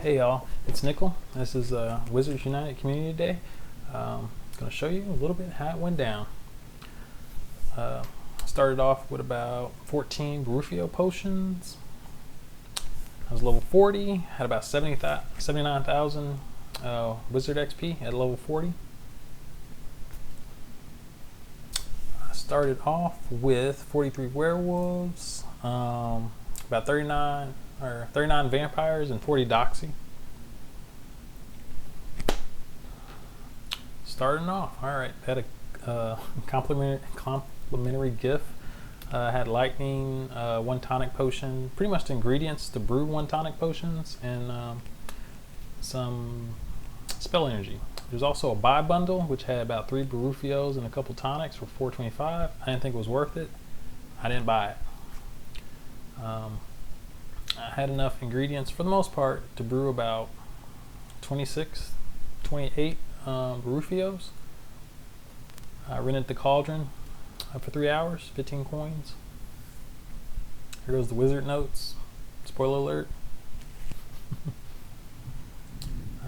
Hey y'all, it's Nickel. This is Wizards United Community Day. I'm going to show you a little bit how it went down. Started off with about 14 Baruffio potions. I was level 40, had about 79,000 Wizard XP at level 40. I started off with 43 werewolves, about 39 vampires and 40 Doxies. Starting off, all right, had a complimentary gift. Had lightning, one tonic potion, pretty much the ingredients to brew one tonic potions, and some spell energy. There's also a buy bundle which had about 3 Baruffios and a couple tonics for $4.25. I didn't think it was worth it. I didn't buy it. I had enough ingredients for the most part to brew about 28 Baruffios. I rented the cauldron for 3 hours, 15 coins. Here goes the wizard notes. Spoiler alert.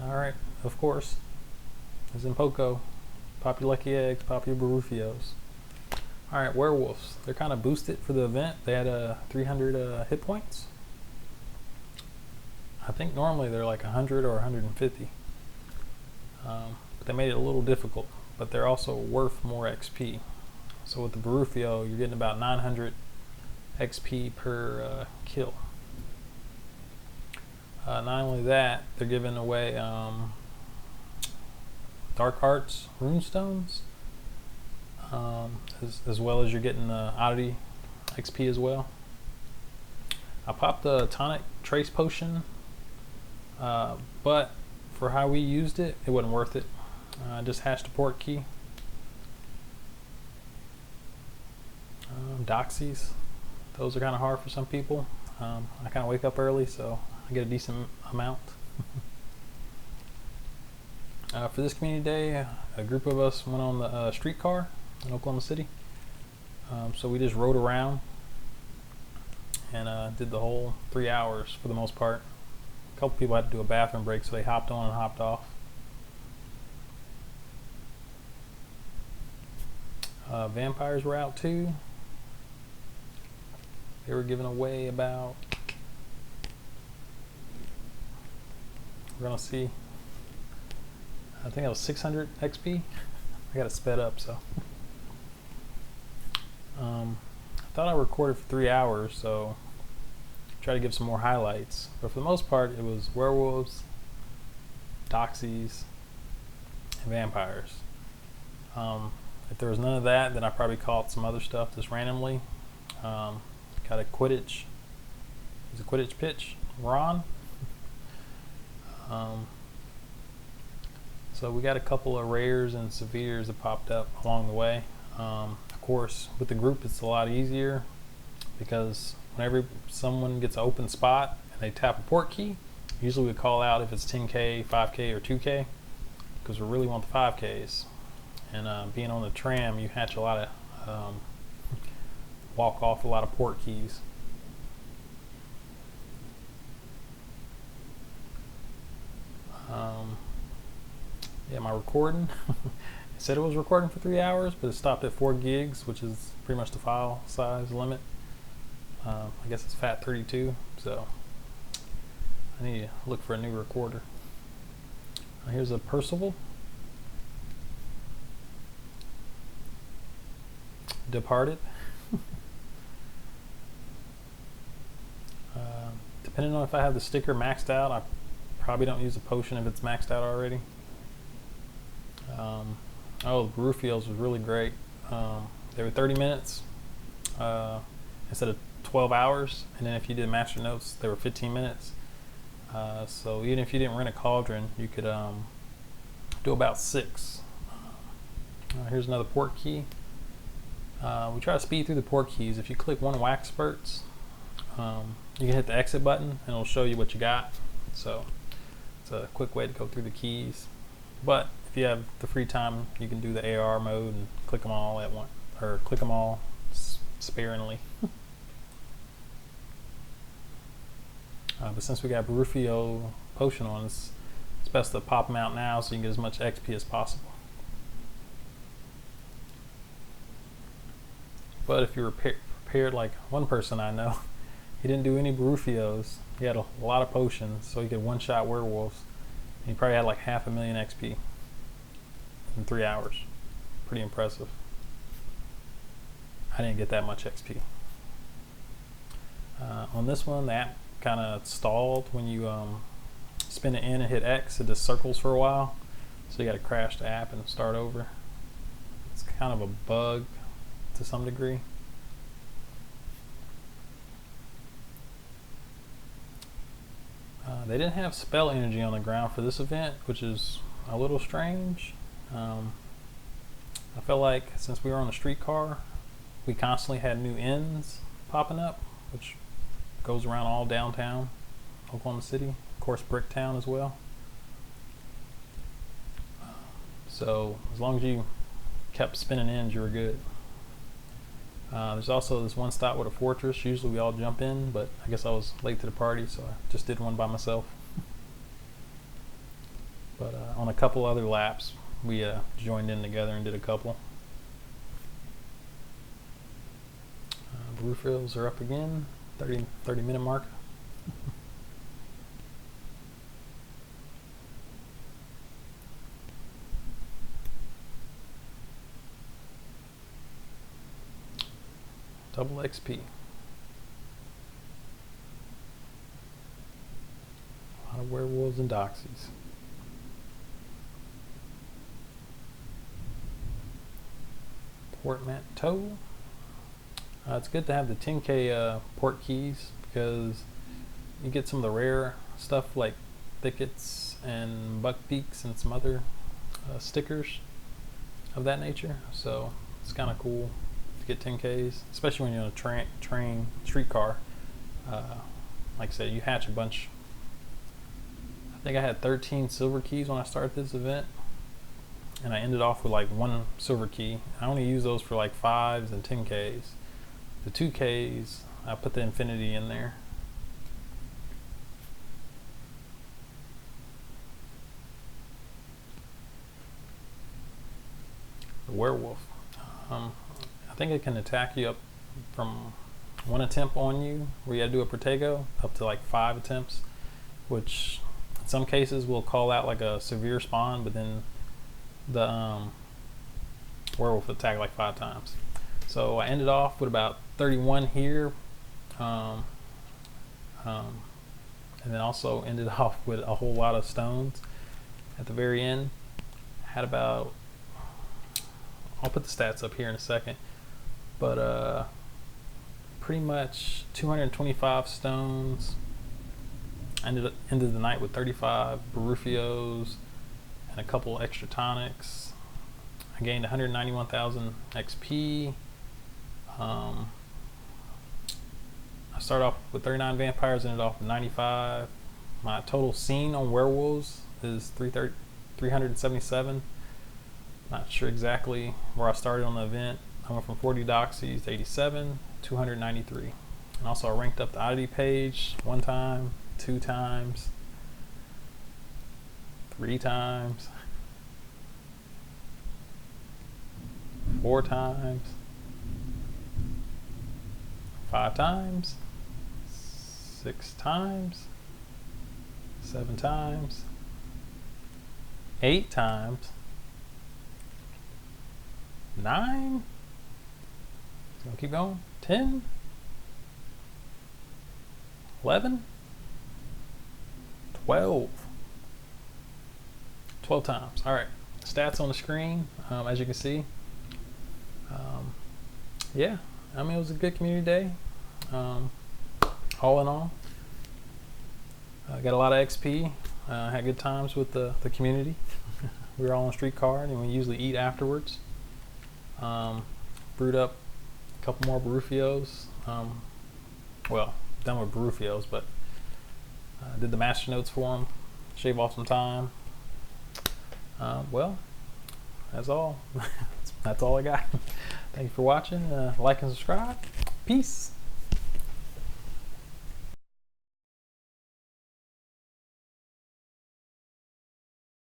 Alright, of course, as in Poco, pop your lucky eggs, pop your Baruffios. Alright, werewolves. They're kind of boosted for the event. They had 300 hit points. I think normally they're like 100 or 150. But they made it a little difficult, but they're also worth more XP. So with the Baruffio, you're getting about 900 XP per kill. Not only that, they're giving away Dark Arts Runestones, as well as you're getting the Oddity XP as well. I popped the Tonic Trace Potion, but for how we used it, it wasn't worth it. I just hashed a port key. Doxies, those are kind of hard for some people. I kind of wake up early, so I get a decent amount. For this community day, a group of us went on the streetcar in Oklahoma City. So we just rode around and did the whole 3 hours for the most part. A couple people had to do a bathroom break, so they hopped on and hopped off. Vampires were out too. They were giving away about, we're gonna see, I think it was 600 XP. I got it sped up, so. I thought I recorded for 3 hours, so try to give some more highlights. But for the most part, it was werewolves, Doxies, and vampires. If there was none of that, then I probably caught some other stuff just randomly. Got a Quidditch. It was a Quidditch pitch. Ron. So we got a couple of rares and severes that popped up along the way. Of course, with the group, it's a lot easier because whenever someone gets an open spot and they tap a port key, usually we call out if it's 10K, 5K, or 2K because we really want the 5Ks. And being on the tram, you hatch a lot of walk off a lot of port keys. Yeah, my recording, it said it was recording for 3 hours, but it stopped at 4 gigs, which is pretty much the file size limit. I guess it's FAT32, so I need to look for a new recorder. Here's a Percival. Departed. Depending on if I have the sticker maxed out, I probably don't use a potion if it's maxed out already. Oh, the Baruffios was really great. They were 30 minutes instead of 12 hours, and then if you did master notes, they were 15 minutes. So even if you didn't rent a cauldron, you could do about 6. Here's another port key. We try to speed through the port keys. If you click one wax spurts, you can hit the exit button and it'll show you what you got. So it's a quick way to go through the keys. But if you have the free time, you can do the AR mode and click them all at once, or click them all sparingly. But since we got Baruffio potion on, it's best to pop them out now so you can get as much XP as possible. But if you're prepared, like one person I know, he didn't do any Baruffios. He had a lot of potions, so he could one-shot werewolves. He probably had like 500,000 XP in 3 hours. Pretty impressive. I didn't get that much XP. On this one, the app kind of stalled when you spin it in and hit X. It just circles for a while, so you got to crash the app and start over. It's kind of a bug to some degree. They didn't have spell energy on the ground for this event, which is a little strange. I felt like since we were on a streetcar, we constantly had new inns popping up, which goes around all downtown Oklahoma City, of course Bricktown as well. So as long as you kept spinning inns, you were good. There's also this one stop with a fortress. Usually we all jump in, but I guess I was late to the party, so I just did one by myself. But on a couple other laps, we joined in together and did a couple. Baruffios are up again, 30-minute mark. Double XP. A lot of werewolves and doxies. Portmanteau. It's good to have the 10K port keys because you get some of the rare stuff like thickets and buck beaks and some other stickers of that nature. So it's kind of cool to get 10Ks, especially when you're on a train streetcar. Like I said, you hatch a bunch. I think I had 13 silver keys when I started this event, and I ended off with like 1 silver key. I only use those for like 5s and 10Ks. The 2Ks, I put the infinity in there. The werewolf. I think it can attack you up from 1 attempt on you, where you gotta do a protego, up to like 5 attempts, which in some cases will call out like a severe spawn, but then the werewolf attack like 5 times. So I ended off with about 31 here, and then also ended off with a whole lot of stones at the very end. Had about, I'll put the stats up here in a second, but pretty much 225 stones. Ended the night with 35 Baruffios and a couple extra tonics. I gained 191,000 XP. I started off with 39 vampires, ended off with 95. My total seen on werewolves is 377. Not sure exactly where I started on the event. I went from 40 Doxies to 87, 293. And also I ranked up the oddity page 1 time, 2 times, 3 times, 4 times, 5 times, 6 times, 7 times, 8 times, 9. It's gonna keep going. 10, 11, 12. 12 times. All right. Stats on the screen, as you can see. Yeah, I mean, it was a good community day. All in all, I got a lot of XP. Had good times with the community. We were all on a streetcar, and we usually eat afterwards. Brewed up a couple more Baruffios. Well, done with Baruffios, but did the master notes for them. Shave off some time. Well, that's all. That's all I got. Thank you for watching. Like and subscribe. Peace.